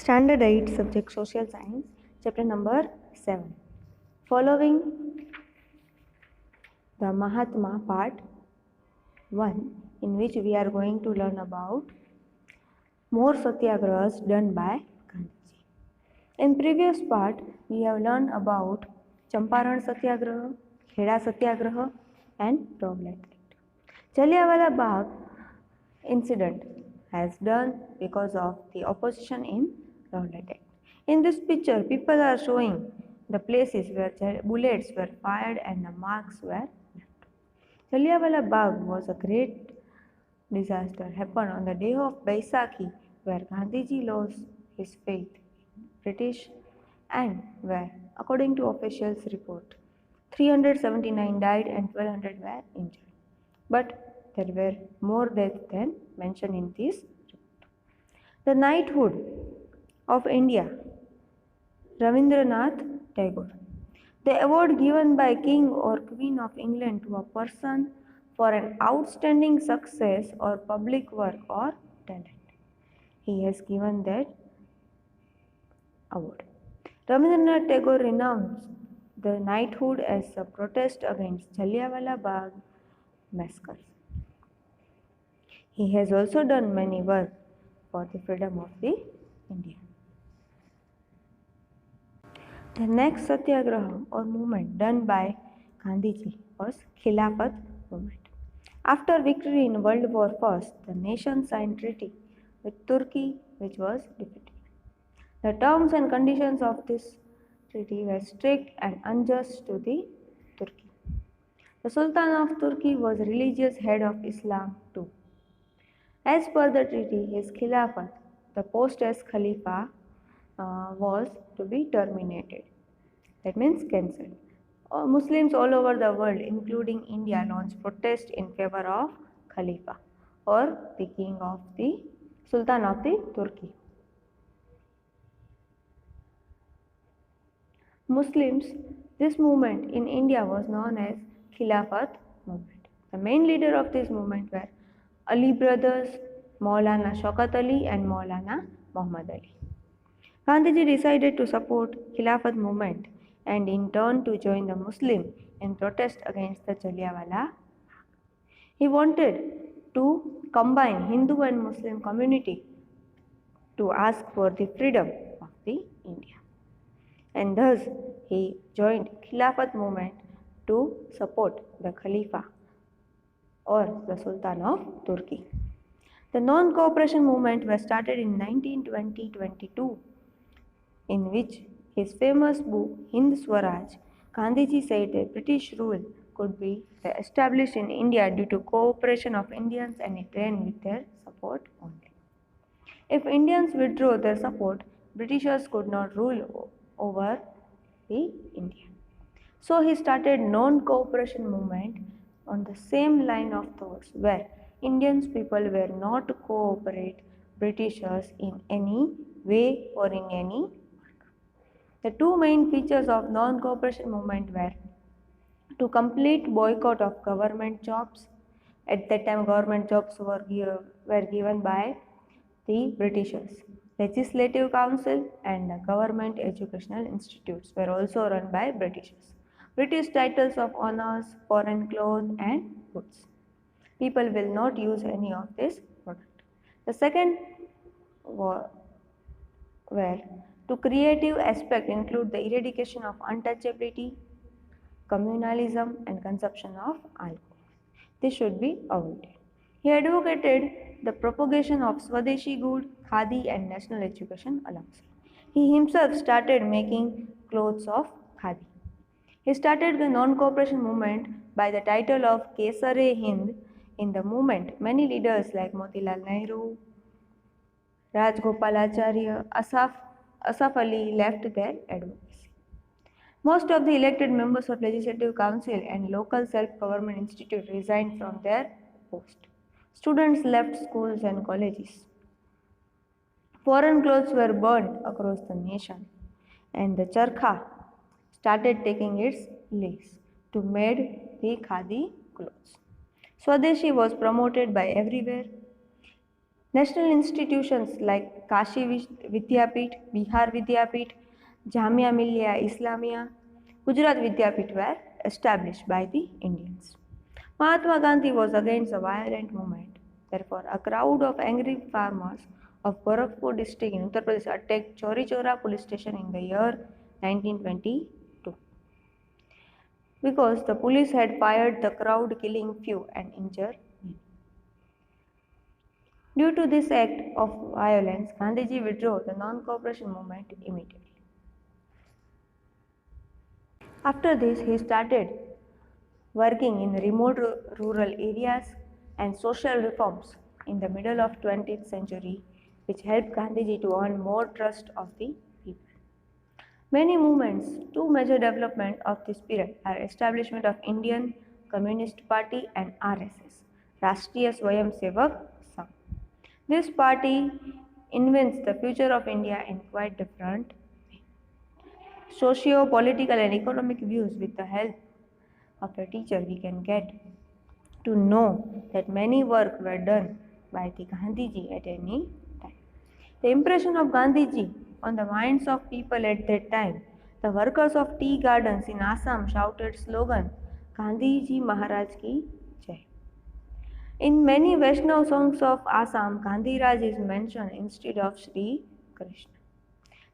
Standard 8, subject Social Science, chapter number 7. Following the Mahatma part 1, in which we are going to learn about more satyagrahas done by Gandhiji. In previous part, we have learned about Champaran Satyagraha, Kheda Satyagraha and Rowlatt Act. Jallianwala Bagh incident has done because of the opposition in Rowlatt Act. In this picture, people are showing the places where bullets were fired and the marks were left. Jallianwala Bagh was a great disaster happened on the day of Baisakhi, where Gandhiji lost his faith in British and where, according to officials' report, 379 died and 1200 were injured. But there were more deaths than mentioned in this report. The knighthood of India, Ravindranath Tagore. The award given by King or Queen of England to a person for an outstanding success or public work or talent. He has given that award. Ravindranath Tagore renounced the knighthood as a protest against Jallianwala Bagh massacre. He has also done many work for the freedom of the India. The next satyagraha or movement done by Gandhiji was Khilafat movement. After victory in World War I, the nation signed treaty with Turkey, which was defeated. The terms and conditions of this treaty were strict and unjust to the Turkey. The Sultan of Turkey was religious head of Islam too. As per the treaty, his Khilafat, the post as Khalifa, was to be terminated. That means cancelled. Muslims all over the world, including India, launched protest in favor of Khalifa or the king of the Sultan of the Turkey. Muslims, this movement in India was known as Khilafat movement. The main leader of this movement were Ali brothers, Maulana Shaukat Ali and Maulana Muhammad Ali. Gandhiji decided to support Khilafat movement and in turn to join the Muslim in protest against the Jallianwala. He wanted to combine Hindu and Muslim community to ask for the freedom of the India. And thus he joined Khilafat movement to support the Khalifa or the Sultan of Turkey. The non-cooperation movement was started in 1920-22, in which his famous book Hind Swaraj, Gandhiji said that British rule could be established in India due to cooperation of Indians and it ran with their support only. If Indians withdrew their support, Britishers could not rule over the India. So he started non-cooperation movement on the same line of thoughts where Indians people were not to cooperate Britishers in any way or in any work. The two main features of non-cooperation movement were to complete boycott of government jobs. At that time government jobs were given by the Britishers. Legislative Council and the government educational institutes were also run by Britishers. British titles of honors, foreign clothes and goods. People will not use any of this product. The second were to creative aspect include the eradication of untouchability, communalism and consumption of alcohol. This should be avoided. He advocated the propagation of Swadeshi good, Khadi and national education alongside. He himself started making clothes of Khadi. He started the non-cooperation movement by the title of Kesar-e-Hind. In the movement, many leaders like Motilal Nehru, Rajgopalacharya, Asaf Ali left their advocacy. Most of the elected members of Legislative Council and local self-government institute resigned from their post. Students left schools and colleges. Foreign clothes were burned across the nation, and the charkha started taking its place to make the khadi clothes. Swadeshi was promoted by everywhere. National institutions like Kashi Vidyapith, Bihar Vidyapith, Jamia Millia Islamia, Gujarat Vidyapith were established by the Indians. Mahatma Gandhi was against a violent movement. Therefore, a crowd of angry farmers of Gorakhpur district in Uttar Pradesh attacked Chauri Chaura police station in the year 1922. Because the police had fired, the crowd killing few and injured many. Due to this act of violence, Gandhiji withdrew the non-cooperation movement immediately. After this, he started working in remote rural areas and social reforms in the middle of 20th century, which helped Gandhiji to earn more trust of the people. Many movements, two major developments of this period are establishment of Indian Communist Party and RSS, Rashtriya Swayamsevak Sangh. This party invents the future of India in quite different way. Socio-political and economic views with the help of the teacher we can get to know that many work were done by the Gandhiji at any time. The impression of Gandhiji on the minds of people at that time, the workers of tea gardens in Assam shouted slogan Gandhiji Maharaj ki Jai. In many Vaishnav songs of Assam, Gandhiraj is mentioned instead of Sri Krishna.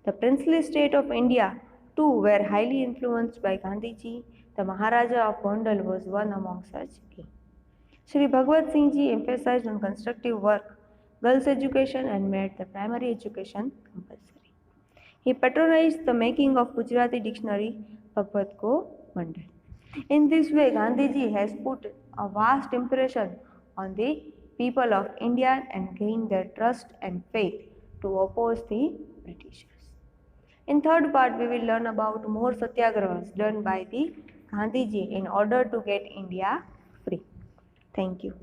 The princely state of India too were highly influenced by Gandhiji. The Maharaja of Gondal was one among such kings. Sri Bhagwat Singh Ji emphasized on constructive work, girls' education and made the primary education compulsory. He patronized the making of Gujarati dictionary Bhagwat Ko Mandal. In this way, Gandhiji has put a vast impression on the people of India and gained their trust and faith to oppose the Britishers. In third part, we will learn about more satyagrahas done by the Gandhiji in order to get India free. Thank you.